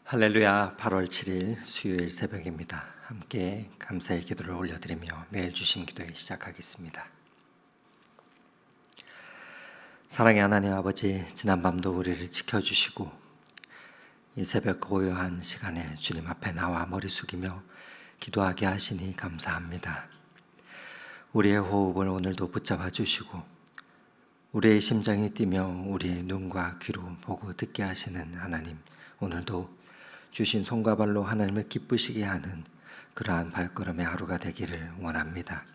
할렐루야. 8월 7일 수요일 새벽입니다. 함께 감사의 기도를 올려드리며 매일 주심 기도회 시작하겠습니다. 사랑의 하나님 아버지, 지난밤도 우리를 지켜주시고 이 새벽 고요한 시간에 주님 앞에 나와 머리 숙이며 기도하게 하시니 감사합니다. 우리의 호흡을 오늘도 붙잡아 주시고 우리의 심장이 뛰며 우리의 눈과 귀로 보고 듣게 하시는 하나님, 오늘도 주신 손과 발로 하나님을 기쁘시게 하는 그러한 발걸음의 하루가 되기를 원합니다.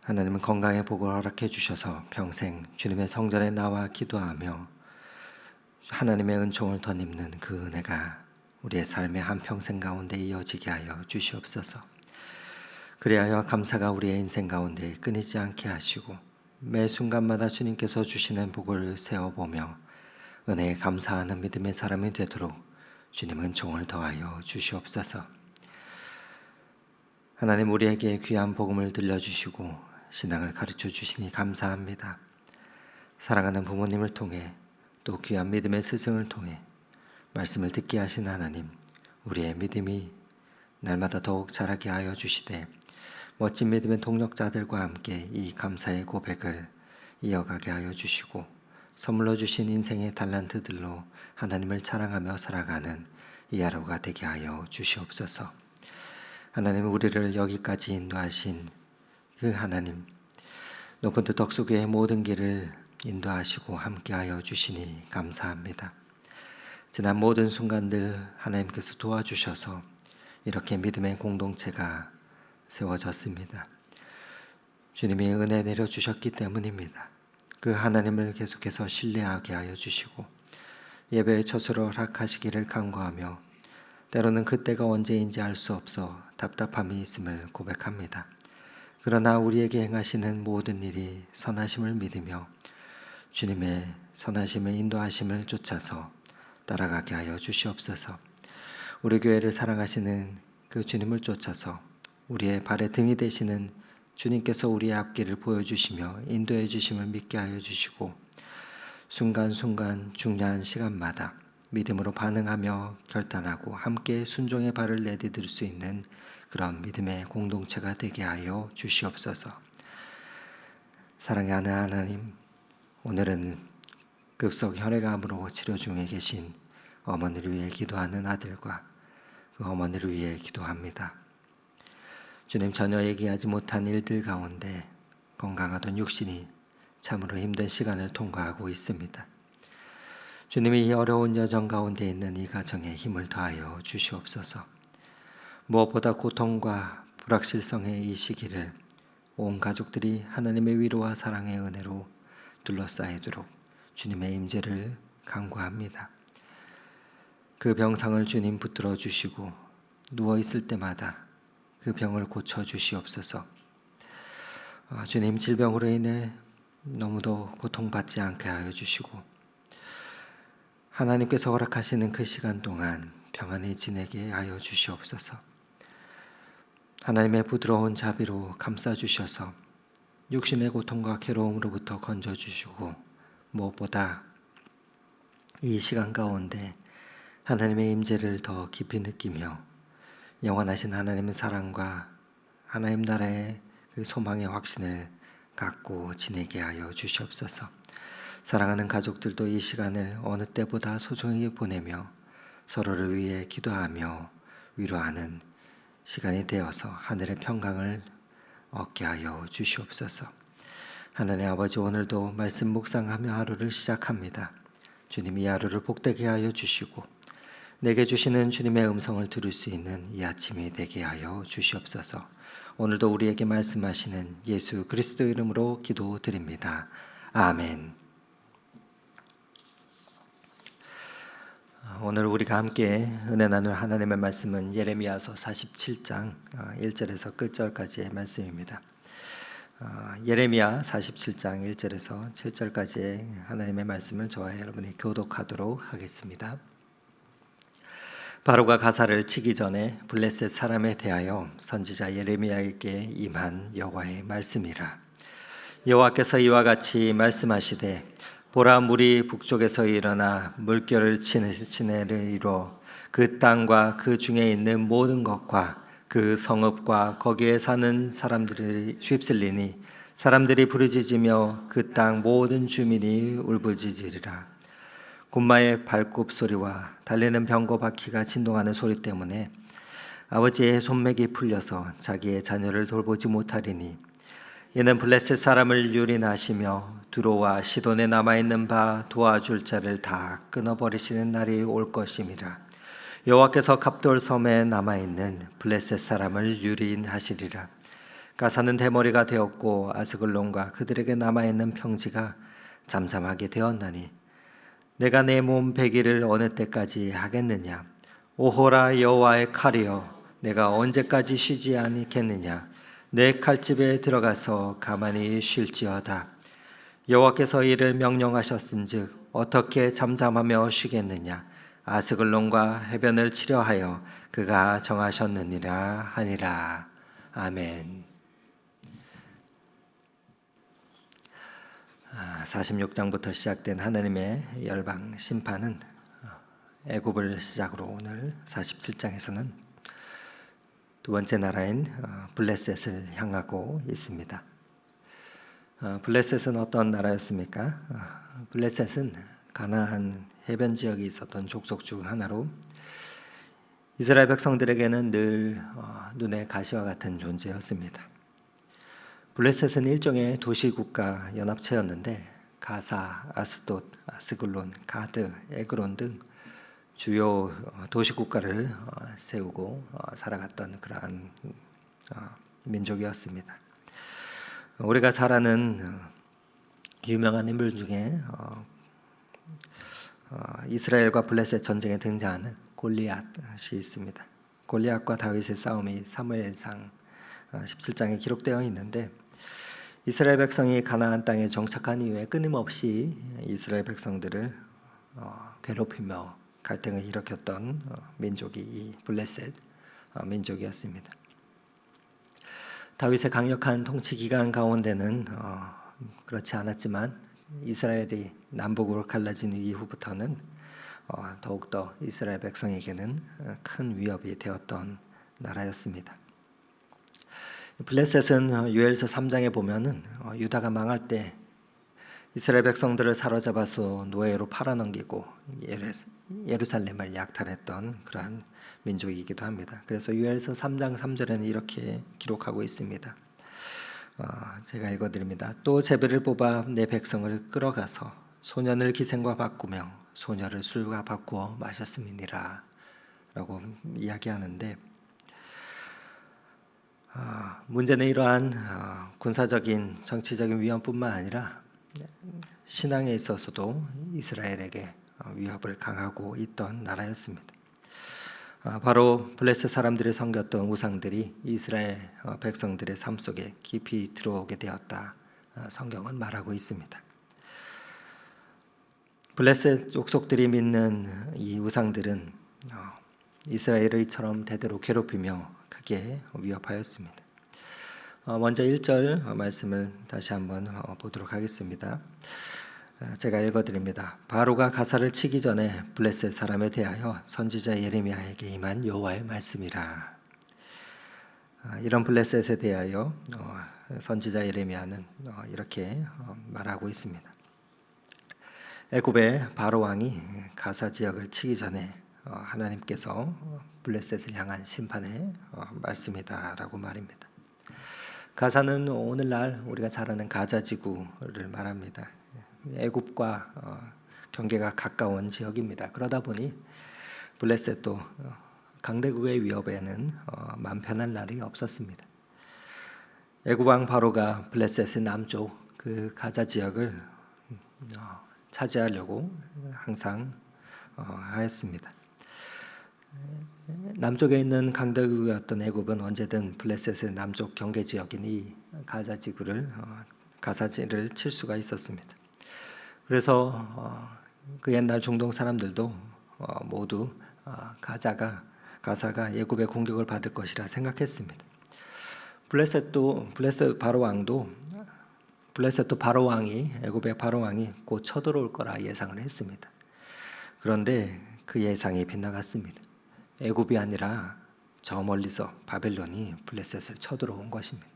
하나님은 건강의 복을 허락해 주셔서 평생 주님의 성전에 나와 기도하며 하나님의 은총을 덧입는 그 은혜가 우리의 삶의 한평생 가운데 이어지게 하여 주시옵소서. 그리하여 감사가 우리의 인생 가운데 끊이지 않게 하시고 매 순간마다 주님께서 주시는 복을 세어보며 은혜에 감사하는 믿음의 사람이 되도록 주님 은총을 더하여 주시옵소서. 하나님, 우리에게 귀한 복음을 들려주시고 신앙을 가르쳐 주시니 감사합니다. 사랑하는 부모님을 통해 또 귀한 믿음의 스승을 통해 말씀을 듣게 하신 하나님, 우리의 믿음이 날마다 더욱 자라게 하여 주시되 멋진 믿음의 동력자들과 함께 이 감사의 고백을 이어가게 하여 주시고 선물로 주신 인생의 달란트들로 하나님을 자랑하며 살아가는 이 하루가 되게 하여 주시옵소서. 하나님, 우리를 여기까지 인도하신 그 하나님, 높은 뜻 덕수교의 모든 길을 인도하시고 함께하여 주시니 감사합니다. 지난 모든 순간들 하나님께서 도와주셔서 이렇게 믿음의 공동체가 세워졌습니다. 주님이 은혜 내려주셨기 때문입니다. 그 하나님을 계속해서 신뢰하게 하여 주시고 예배의 처소를 허락하시기를 간구하며 때로는 그때가 언제인지 알 수 없어 답답함이 있음을 고백합니다. 그러나 우리에게 행하시는 모든 일이 선하심을 믿으며 주님의 선하심의 인도하심을 쫓아서 따라가게 하여 주시옵소서. 우리 교회를 사랑하시는 그 주님을 쫓아서 우리의 발의 등이 되시는 주님께서 우리의 앞길을 보여주시며 인도해 주심을 믿게 하여 주시고 순간순간 중요한 시간마다 믿음으로 반응하며 결단하고 함께 순종의 발을 내디딜 수 있는 그런 믿음의 공동체가 되게 하여 주시옵소서. 사랑하는 하나님, 오늘은 급속 혈액암으로 치료 중에 계신 어머니를 위해 기도하는 아들과 그 어머니를 위해 기도합니다. 주님, 전혀 얘기하지 못한 일들 가운데 건강하던 육신이 참으로 힘든 시간을 통과하고 있습니다. 주님이 이 어려운 여정 가운데 있는 이 가정에 힘을 더하여 주시옵소서. 무엇보다 고통과 불확실성의 이 시기를 온 가족들이 하나님의 위로와 사랑의 은혜로 둘러싸이도록 주님의 임재를 간구합니다. 그 병상을 주님 붙들어 주시고 누워 있을 때마다 그 병을 고쳐 주시옵소서. 주님, 질병으로 인해 너무도 고통받지 않게 하여 주시고 하나님께서 허락하시는 그 시간 동안 평안히 지내게 하여 주시옵소서. 하나님의 부드러운 자비로 감싸주셔서 육신의 고통과 괴로움으로부터 건져주시고 무엇보다 이 시간 가운데 하나님의 임재를 더 깊이 느끼며 영원하신 하나님의 사랑과 하나님 나라의 그 소망의 확신을 갖고 지내게 하여 주시옵소서. 사랑하는 가족들도 이 시간을 어느 때보다 소중히 보내며 서로를 위해 기도하며 위로하는 시간이 되어서 하늘의 평강을 얻게 하여 주시옵소서. 하나님 아버지, 오늘도 말씀 묵상하며 하루를 시작합니다. 주님, 이 하루를 복되게 하여 주시고 내게 주시는 주님의 음성을 들을 수 있는 이 아침이 되게 하여 주시옵소서. 오늘도 우리에게 말씀하시는 예수 그리스도 이름으로 기도드립니다. 아멘. 오늘 우리가 함께 은혜 나눌 하나님의 말씀은 예레미야서 47장 1절에서 끝절까지의 말씀입니다. 예레미야 47장 1절에서 7절까지의 하나님의 말씀을 저와 여러분이 교독하도록 하겠습니다. 바로가 가사를 치기 전에 블레셋 사람에 대하여 선지자 예레미야에게 임한 여호와의 말씀이라. 여호와께서 이와 같이 말씀하시되 보라, 물이 북쪽에서 일어나 물결을 치내를 이루어 그 땅과 그 중에 있는 모든 것과 그 성읍과 거기에 사는 사람들이 휩쓸리니 사람들이 부르짖으며 그 땅 모든 주민이 울부짖으리라. 곶마의 발굽 소리와 달리는 병거 바퀴가 진동하는 소리 때문에 아버지의 손맥이 풀려서 자기의 자녀를 돌보지 못하리니 이는 블레셋 사람을 유린하시며 두로와 시돈에 남아있는 바 도와줄 자를 다 끊어버리시는 날이 올 것임이라. 여호와께서 갑돌 섬에 남아있는 블레셋 사람을 유린하시리라. 가사는 대머리가 되었고 아스글론과 그들에게 남아있는 평지가 잠잠하게 되었나니 내가 내 몸 배기를 어느 때까지 하겠느냐? 오호라 여호와의 칼이여, 내가 언제까지 쉬지 않겠느냐? 내 칼집에 들어가서 가만히 쉴지어다. 여호와께서 이를 명령하셨은즉 어떻게 잠잠하며 쉬겠느냐? 아스글론과 해변을 치려하여 그가 정하셨느니라 하니라. 아멘. 46장부터 시작된 하나님의 열방 심판은 애굽을 시작으로 오늘 47장에서는 두 번째 나라인 블레셋을 향하고 있습니다. 블레셋은 어떤 나라였습니까? 블레셋은 가나안 해변 지역에 있었던 족속 중 하나로 이스라엘 백성들에게는 늘 눈의 가시와 같은 존재였습니다. 블레셋은 일종의 도시국가 연합체였는데 가사, 아스돗, 아스글론, 가드, 에그론 등 주요 도시국가를 세우고 살아갔던 그러한 민족이었습니다. 우리가 잘 아는 유명한 인물 중에 이스라엘과 블레셋 전쟁에 등장하는 골리앗이 있습니다. 골리앗과 다윗의 싸움이 사무엘상 17장에 기록되어 있는데 이스라엘 백성이 가나안 땅에 정착한 이후에 끊임없이 이스라엘 백성들을 괴롭히며 갈등을 일으켰던 민족이 이 블레셋 민족이었습니다. 다윗의 강력한 통치 기간 가운데는 그렇지 않았지만 이스라엘이 남북으로 갈라진 이후부터는 더욱더 이스라엘 백성에게는 큰 위협이 되었던 나라였습니다. 블레셋은 요엘서 3장에 보면은 유다가 망할 때 이스라엘 백성들을 사로잡아서 노예로 팔아넘기고 예루살렘을 약탈했던 그러한 민족이기도 합니다. 그래서 요엘서 3장 3절에는 이렇게 기록하고 있습니다. 제가 읽어드립니다. 또 제비를 뽑아 내 백성을 끌어가서 소년을 기생과 바꾸며 소녀를 술과 바꾸어 마셨음이니라 라고 이야기하는데 문제는 이러한 군사적인 정치적인 위험뿐만 아니라 신앙에 있어서도 이스라엘에게 위협을 강하고 있던 나라였습니다. 바로 블레셋 사람들이 섬겼던 우상들이 이스라엘 백성들의 삶 속에 깊이 들어오게 되었다. 성경은 말하고 있습니다. 블레셋 족속들이 믿는 이 우상들은 이스라엘을 이처럼 대대로 괴롭히며 크게 위협하였습니다. 먼저 1절 말씀을 다시 한번 보도록 하겠습니다. 제가 읽어드립니다. 바로가 가사를 치기 전에 블레셋 사람에 대하여 선지자 예레미야에게 임한 여호와의 말씀이라. 이런 블레셋에 대하여 선지자 예레미야는 이렇게 말하고 있습니다. 애굽의 바로 왕이 가사 지역을 치기 전에 하나님께서 블레셋을 향한 심판의 말씀이다라고 말입니다. 가사는 오늘날 우리가 잘 아는 가자 지구를 말합니다. 애굽과 경계가 가까운 지역입니다. 그러다 보니 블레셋도 강대국의 위협에는 맘 편할 날이 없었습니다. 애굽 왕 바로가 블레셋의 남쪽 그 가자 지역을 차지하려고 항상 하였습니다. 남쪽에 있는 강대국이었던 애굽은 언제든 블레셋의 남쪽 경계 지역인 이 가자 지구를 가사지를 칠 수가 있었습니다. 그래서 그 옛날 중동 사람들도 모두 가사가 애굽의 공격을 받을 것이라 생각했습니다. 블레셋 바로 왕이 애굽의 바로 왕이 곧 쳐들어올 거라 예상을 했습니다. 그런데 그 예상이 빗나갔습니다. 애굽이 아니라 저 멀리서 바벨론이 블레셋을 쳐들어온 것입니다.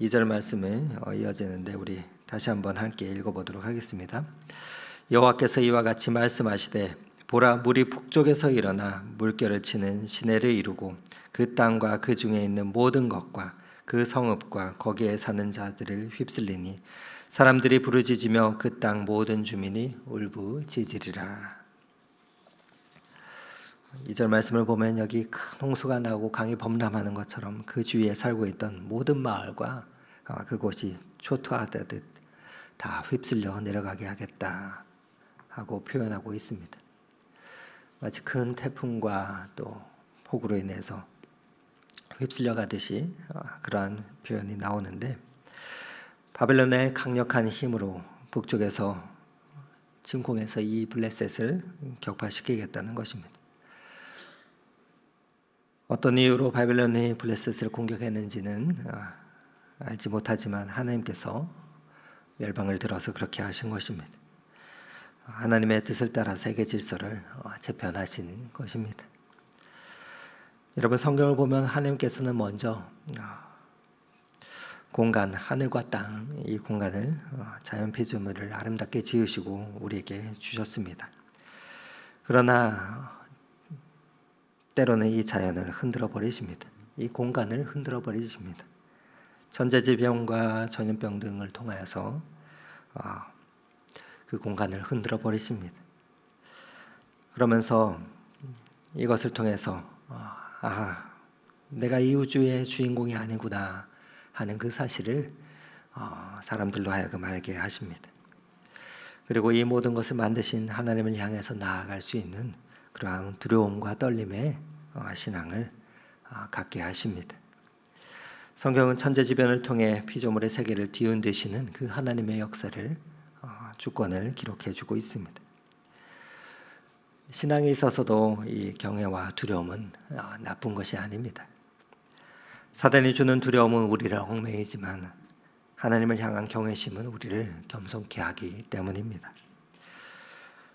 2절 말씀에 이어지는데 우리 다시 한번 함께 읽어보도록 하겠습니다. 여호와께서 이와 같이 말씀하시되 보라, 물이 북쪽에서 일어나 물결을 치는 시내를 이루고 그 땅과 그 중에 있는 모든 것과 그 성읍과 거기에 사는 자들을 휩쓸리니 사람들이 부르짖으며 그 땅 모든 주민이 울부짖으리라. 2절 말씀을 보면 여기 큰 홍수가 나고 강이 범람하는 것처럼 그 주위에 살고 있던 모든 마을과 그곳이 초토화되듯 다 휩쓸려 내려가게 하겠다 하고 표현하고 있습니다. 마치 큰 태풍과 또 폭우로 인해서 휩쓸려 가듯이 그러한 표현이 나오는데, 바벨론의 강력한 힘으로 북쪽에서 침공해서 이 블레셋을 격파시키겠다는 것입니다. 어떤 이유로 바벨론이 블레셋을 공격했는지는 알지 못하지만 하나님께서 열방을 들어서 그렇게 하신 것입니다. 하나님의 뜻을 따라 세계 질서를 재편하신 것입니다. 여러분, 성경을 보면 하나님께서는 먼저 공간, 하늘과 땅, 이 공간을 자연 피조물을 아름답게 지으시고 우리에게 주셨습니다. 그러나 때로는 이 자연을 흔들어 버리십니다. 이 공간을 흔들어 버리십니다. 천재지변과 전염병 등을 통하여서 그 공간을 흔들어 버리십니다. 그러면서 이것을 통해서 내가 이 우주의 주인공이 아니구나 하는 그 사실을 사람들로 하여금 알게 하십니다. 그리고 이 모든 것을 만드신 하나님을 향해서 나아갈 수 있는 그러한 두려움과 떨림의 신앙을 갖게 하십니다. 성경은 천재지변을 통해 피조물의 세계를 뒤흔드시는 그 하나님의 역사를 주권을 기록해주고 있습니다. 신앙에 있어서도 이 경외와 두려움은 나쁜 것이 아닙니다. 사단이 주는 두려움은 우리를 얽매이지만 하나님을 향한 경외심은 우리를 겸손케 하기 때문입니다.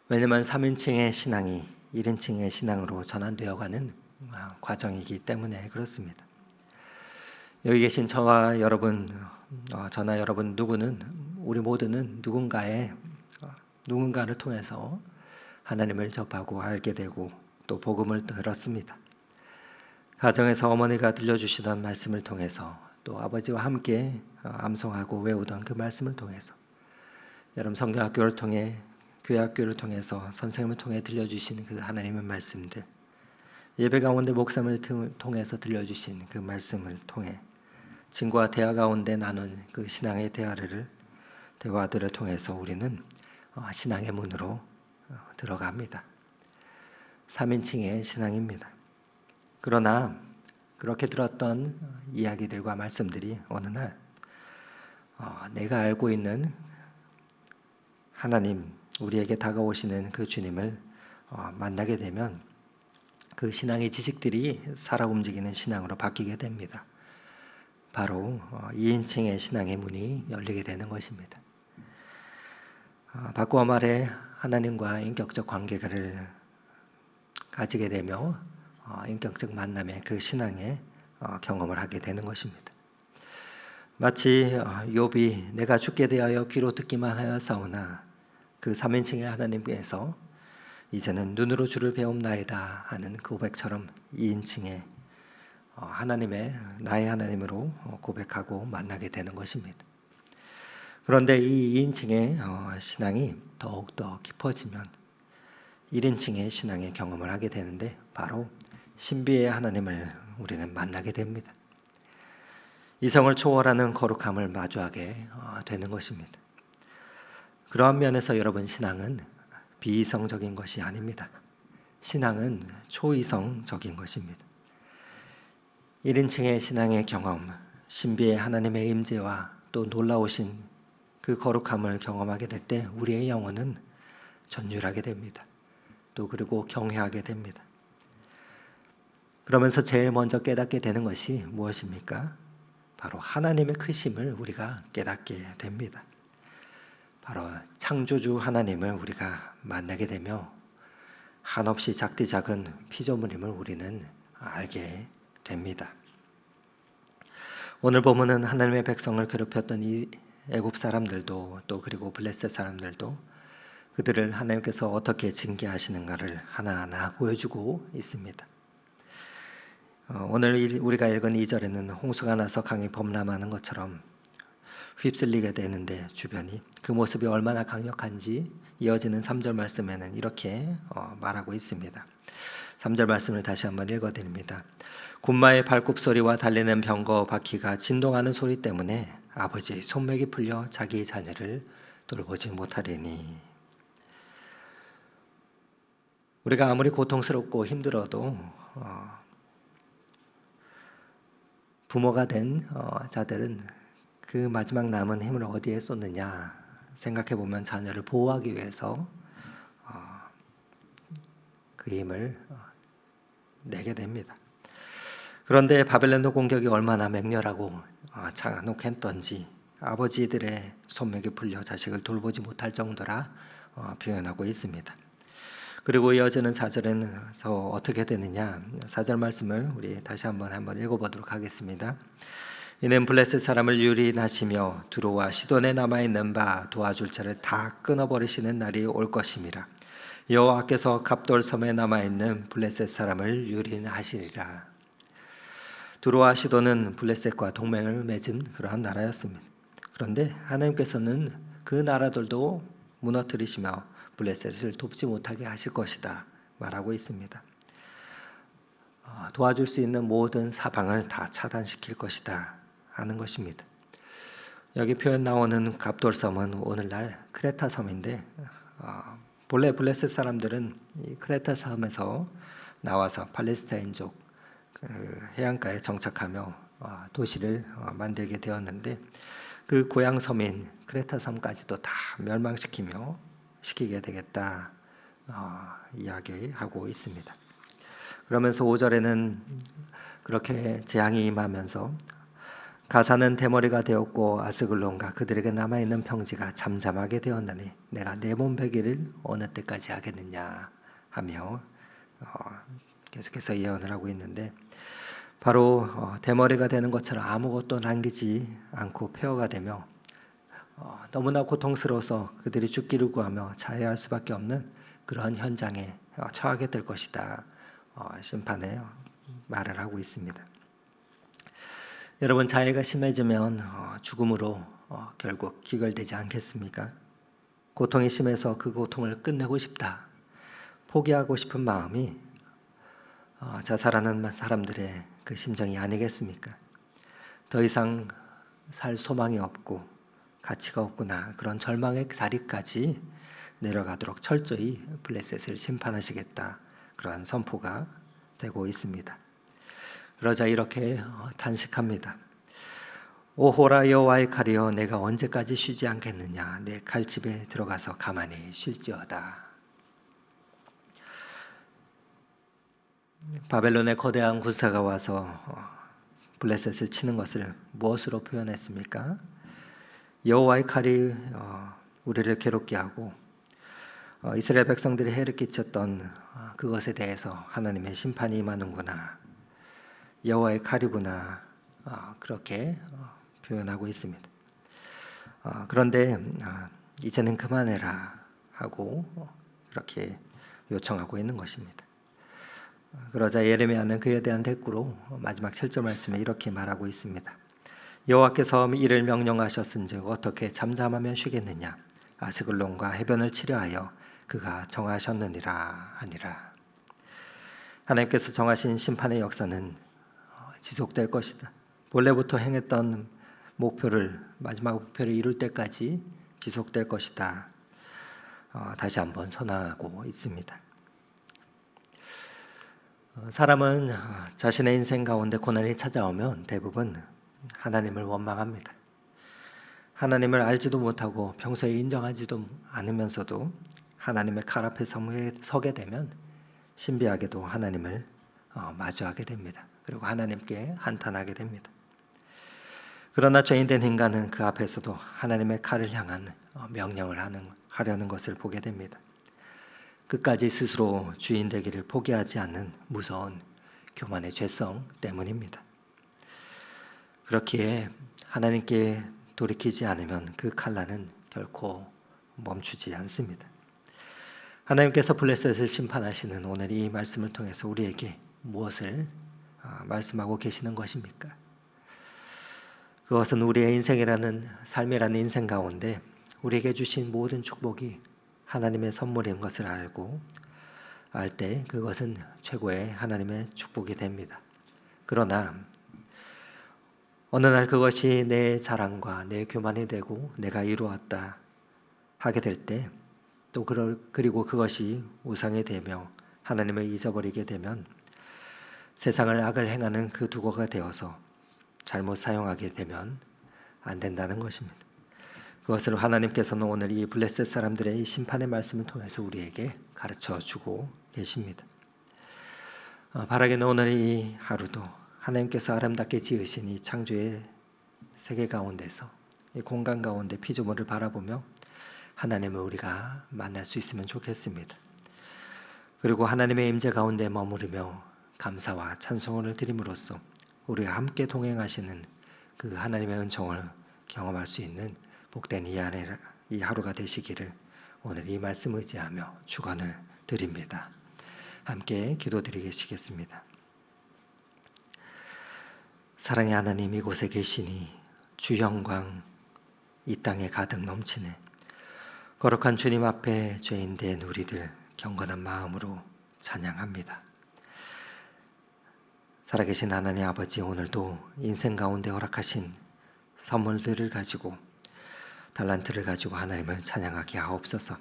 왜냐하면 3인칭의 신앙이 1인칭의 신앙으로 전환되어가는 과정이기 때문에 그렇습니다. 여기 계신 저나 여러분 우리 모두는 누군가를 통해서 하나님을 접하고 알게 되고 또 복음을 들었습니다. 가정에서 어머니가 들려주시던 말씀을 통해서 또 아버지와 함께 암송하고 외우던 그 말씀을 통해서, 여러분 성경학교를 통해 교회학교를 통해서 선생님을 통해 들려주신 그 하나님의 말씀들, 예배 가운데 목사님을 통해서 들려주신 그 말씀을 통해 친구와 대화 가운데 나눈 그 신앙의 대화들을 통해서 우리는 신앙의 문으로 들어갑니다. 3인칭의 신앙입니다. 그러나 그렇게 들었던 이야기들과 말씀들이 어느 날 내가 알고 있는 하나님, 우리에게 다가오시는 그 주님을 만나게 되면 그 신앙의 지식들이 살아 움직이는 신앙으로 바뀌게 됩니다. 바로 2인칭의 신앙의 문이 열리게 되는 것입니다. 바꾸어 말해 하나님과 인격적 관계를 가지게 되며 인격적 만남의 그 신앙의 경험을 하게 되는 것입니다. 마치 욥이 내가 죽게 대하여 귀로 듣기만 하였사오나 그 3인칭의 하나님께서 이제는 눈으로 주를 배움나이다 하는 그 고백처럼 2인칭의 나의 하나님으로 고백하고 만나게 되는 것입니다. 그런데 이 2인칭의 신앙이 더욱더 깊어지면 1인칭의 신앙의 경험을 하게 되는데, 바로 신비의 하나님을 우리는 만나게 됩니다. 이성을 초월하는 거룩함을 마주하게 되는 것입니다. 그러한 면에서 여러분, 신앙은 비이성적인 것이 아닙니다. 신앙은 초이성적인 것입니다. 1인칭의 신앙의 경험, 신비의 하나님의 임재와 또 놀라우신 그 거룩함을 경험하게 될 때 우리의 영혼은 전율하게 됩니다. 또 그리고 경외하게 됩니다. 그러면서 제일 먼저 깨닫게 되는 것이 무엇입니까? 바로 하나님의 크심을 우리가 깨닫게 됩니다. 바로 창조주 하나님을 우리가 만나게 되며 한없이 작디 작은 피조물임을 우리는 알게 됩니다. 오늘 본문은 하나님의 백성을 괴롭혔던 이 애굽 사람들도 또 그리고 블레셋 사람들도 그들을 하나님께서 어떻게 징계하시는가를 하나하나 보여주고 있습니다. 오늘 우리가 읽은 2절에는 홍수가 나서 강이 범람하는 것처럼 휩쓸리게 되는데 주변이 그 모습이 얼마나 강력한지 이어지는 3절 말씀에는 이렇게 말하고 있습니다. 3절 말씀을 다시 한번 읽어드립니다. 군마의 발굽소리와 달리는 병거 바퀴가 진동하는 소리 때문에 아버지의 손맥이 풀려 자기 자녀를 돌보지 못하리니. 우리가 아무리 고통스럽고 힘들어도 부모가 된 자들은 그 마지막 남은 힘을 어디에 쏟느냐 생각해 보면 자녀를 보호하기 위해서 그 힘을 내게 됩니다. 그런데 바벨론의 공격이 얼마나 맹렬하고 잔혹했던지 아버지들의 손맥이 풀려 자식을 돌보지 못할 정도라 표현하고 있습니다. 그리고 이어지는 4절에서 어떻게 되느냐 4절 말씀을 우리 다시 한번 읽어보도록 하겠습니다. 이는 블레셋 사람을 유린하시며 두로와 시돈에 남아있는 바 도와줄 자를 다 끊어버리시는 날이 올 것임이라. 여호와께서 갑돌섬에 남아있는 블레셋 사람을 유린하시리라. 두로와 시돈은 블레셋과 동맹을 맺은 그러한 나라였습니다. 그런데 하나님께서는 그 나라들도 무너뜨리시며 블레셋을 돕지 못하게 하실 것이다 말하고 있습니다. 도와줄 수 있는 모든 사방을 다 차단시킬 것이다 하는 것입니다. 여기 표현 나오는 갑돌섬은 오늘날 크레타 섬인데 본래 블레셋 사람들은 이 크레타 섬에서 나와서 팔레스타인족 해안가에 정착하며 도시를 만들게 되었는데 그 고향 섬인 크레타 섬까지도 다 시키게 되겠다 이야기하고 있습니다. 그러면서 5절에는 그렇게 재앙이 임하면서 가사는 대머리가 되었고 아스글론과 그들에게 남아있는 평지가 잠잠하게 되었나니 내가 내 몸베기를 어느 때까지 하겠느냐 하며 계속해서 예언을 하고 있는데 바로 대머리가 되는 것처럼 아무것도 남기지 않고 폐허가 되며 너무나 고통스러워서 그들이 죽기를 구하며 자해할 수밖에 없는 그러한 현장에 처하게 될 것이다. 심판에 말을 하고 있습니다. 여러분 자해가 심해지면 죽음으로 결국 귀결되지 않겠습니까? 고통이 심해서 그 고통을 끝내고 싶다. 포기하고 싶은 마음이 자살하는 사람들의 그 심정이 아니겠습니까? 더 이상 살 소망이 없고 가치가 없구나 그런 절망의 자리까지 내려가도록 철저히 블레셋을 심판하시겠다 그러한 선포가 되고 있습니다. 그러자 이렇게 탄식합니다. 오호라 여호와의 칼이여 내가 언제까지 쉬지 않겠느냐 내 칼집에 들어가서 가만히 쉴지어다. 바벨론의 거대한 군사가 와서 블레셋을 치는 것을 무엇으로 표현했습니까? 여호와의 칼이 우리를 괴롭게 하고 이스라엘 백성들이 해를 끼쳤던 그것에 대해서 하나님의 심판이 임하는구나. 여호와의 칼이구나. 그렇게 표현하고 있습니다. 그런데 이제는 그만해라 하고 그렇게 요청하고 있는 것입니다. 그러자 예레미야는 그에 대한 대꾸로 마지막 7절 말씀에 이렇게 말하고 있습니다. 여호와께서 이를 명령하셨은즉 어떻게 잠잠하면 쉬겠느냐 아스글론과 해변을 치려하여 그가 정하셨느니라 하니라. 하나님께서 정하신 심판의 역사는 지속될 것이다. 본래부터 행했던 마지막 목표를 이룰 때까지 지속될 것이다. 다시 한번 선언하고 있습니다. 사람은 자신의 인생 가운데 고난이 찾아오면 대부분 하나님을 원망합니다. 하나님을 알지도 못하고 평소에 인정하지도 않으면서도 하나님의 칼 앞에 서게 되면 신비하게도 하나님을 마주하게 됩니다. 그리고 하나님께 한탄하게 됩니다. 그러나 죄인된 인간은 그 앞에서도 하나님의 칼을 향한 명령을 하려는 것을 보게 됩니다. 끝까지 스스로 주인 되기를 포기하지 않는 무서운 교만의 죄성 때문입니다. 그렇기에 하나님께 돌이키지 않으면 그 칼날은 결코 멈추지 않습니다. 하나님께서 블레셋을 심판하시는 오늘 이 말씀을 통해서 우리에게 무엇을 말씀하고 계시는 것입니까? 그것은 우리의 인생이라는 삶이라는 인생 가운데 우리에게 주신 모든 축복이 하나님의 선물인 것을 알 때 그것은 최고의 하나님의 축복이 됩니다. 그러나 어느 날 그것이 내 자랑과 내 교만이 되고 내가 이루었다 하게 될 때 또 그리고 그것이 우상이 되며 하나님을 잊어버리게 되면 세상을 악을 행하는 그 두거가 되어서 잘못 사용하게 되면 안 된다는 것입니다. 그것을 하나님께서는 오늘 이 블레셋 사람들의 이 심판의 말씀을 통해서 우리에게 가르쳐 주고 계십니다. 바라기는 오늘 이 하루도 하나님께서 아름답게 지으신 이 창조의 세계 가운데서 이 공간 가운데 피조물을 바라보며 하나님을 우리가 만날 수 있으면 좋겠습니다. 그리고 하나님의 임재 가운데 머무르며 감사와 찬송을 드림으로써 우리가 함께 동행하시는 그 하나님의 은총을 경험할 수 있는 복된 이 하루가 되시기를 오늘 이 말씀 의지하며 축원을 드립니다. 함께 기도드리겠습니다. 사랑의 하나님, 이곳에 계시니 주 영광 이 땅에 가득 넘치네. 거룩한 주님 앞에 죄인된 우리들 경건한 마음으로 찬양합니다. 살아계신 하나님 아버지, 오늘도 인생 가운데 허락하신 선물들을 가지고 달란트를 가지고 하나님을 찬양하게 하옵소서.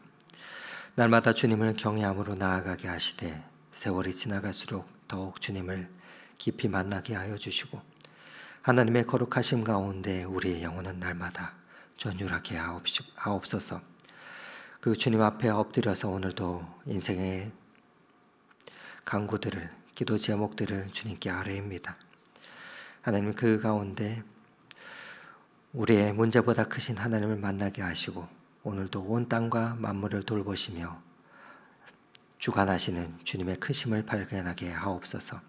날마다 주님을 경외함으로 나아가게 하시되 세월이 지나갈수록 더욱 주님을 깊이 만나게 하여 주시고 하나님의 거룩하심 가운데 우리의 영혼은 날마다 전율하게 하옵소서. 그 주님 앞에 엎드려서 오늘도 인생의 간구들을, 기도 제목들을 주님께 아뢰입니다. 하나님, 그 가운데 우리의 문제보다 크신 하나님을 만나게 하시고 오늘도 온 땅과 만물을 돌보시며 주관하시는 주님의 크심을 발견하게 하옵소서.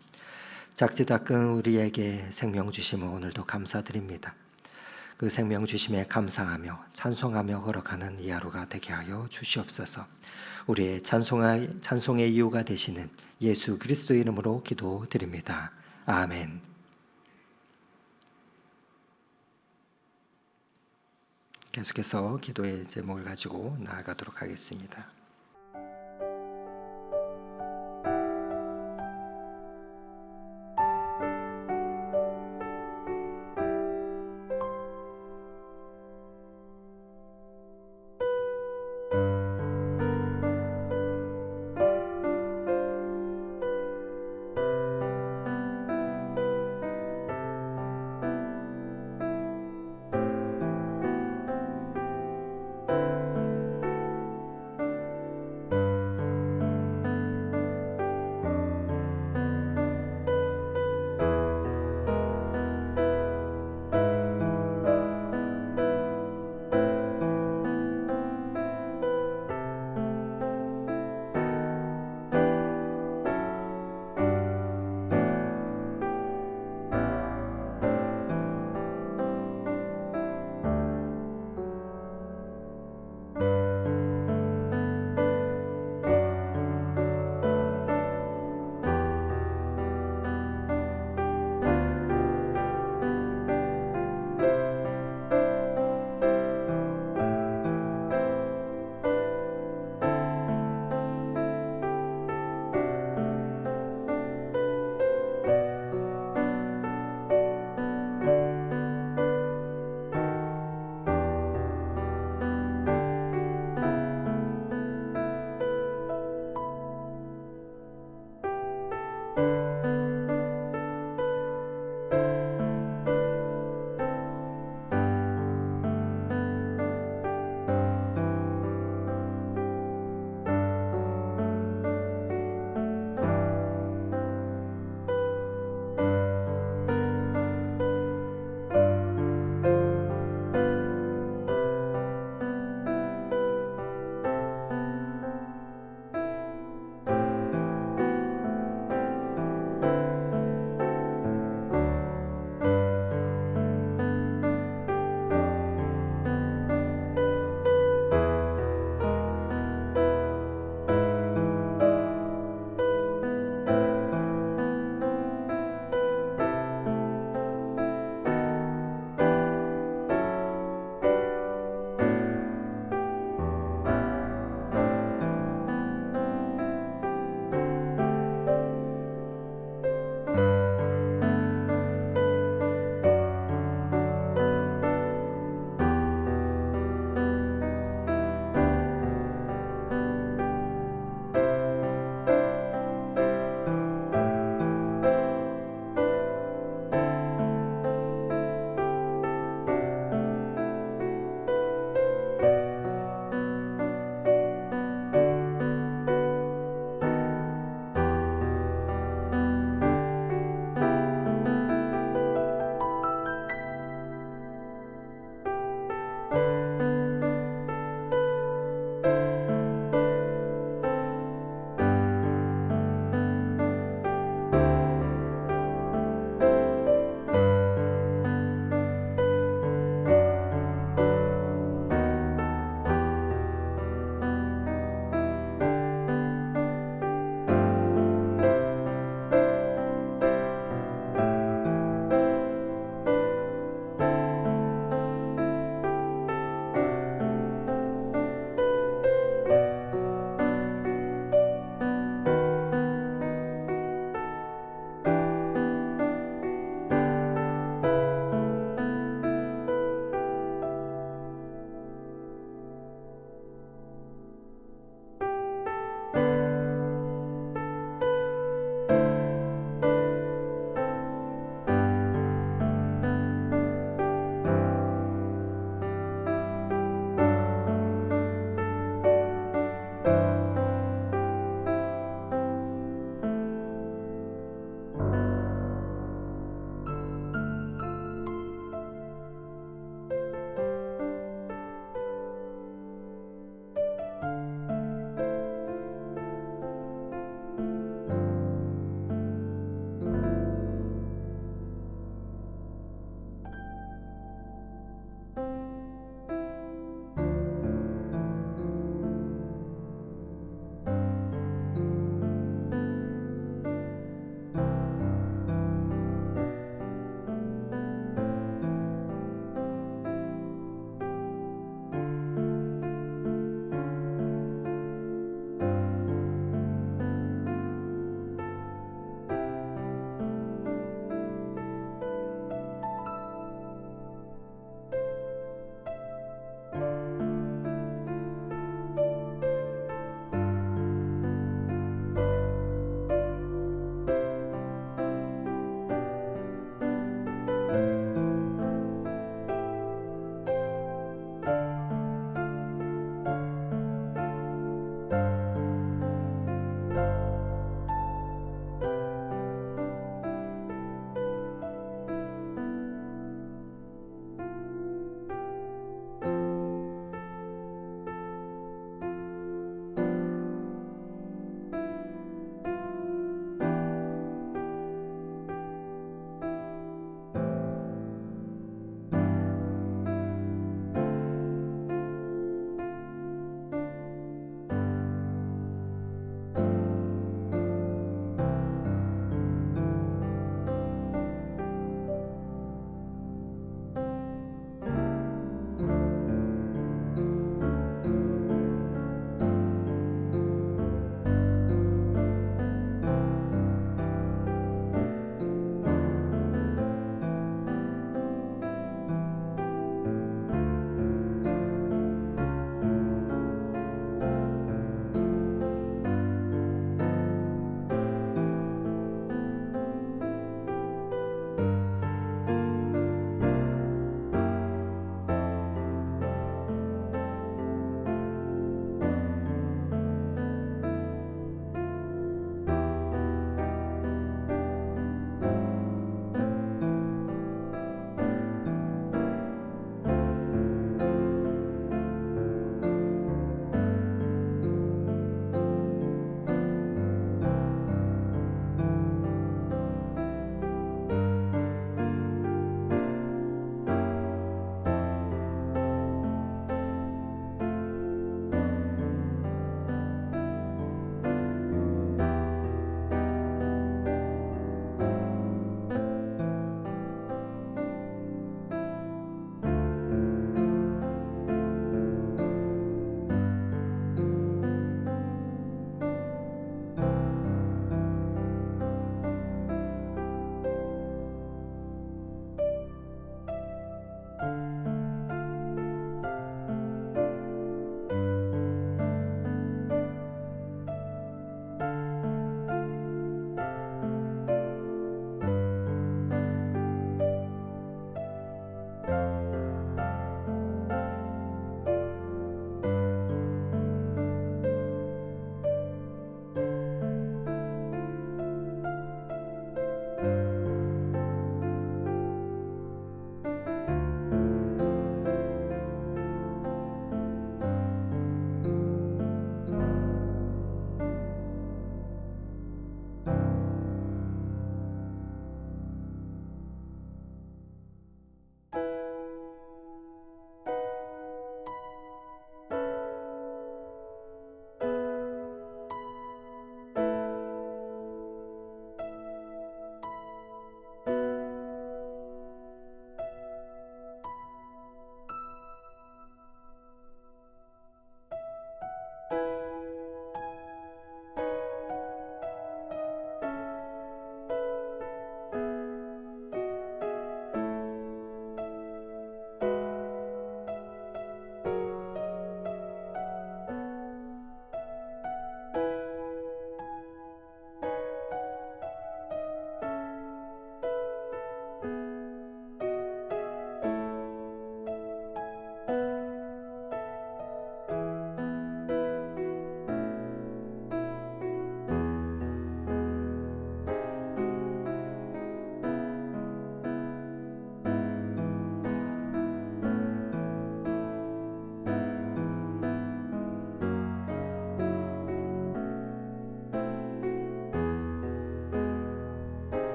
작지다 큰 우리에게 생명 주심을 오늘도 감사드립니다. 그 생명 주심에 감사하며 찬송하며 걸어가는 이 하루가 되게 하여 주시옵소서. 우리의 찬송의 이유가 되시는 예수 그리스도 이름으로 기도드립니다. 아멘. 계속해서 기도의 제목을 가지고 나아가도록 하겠습니다.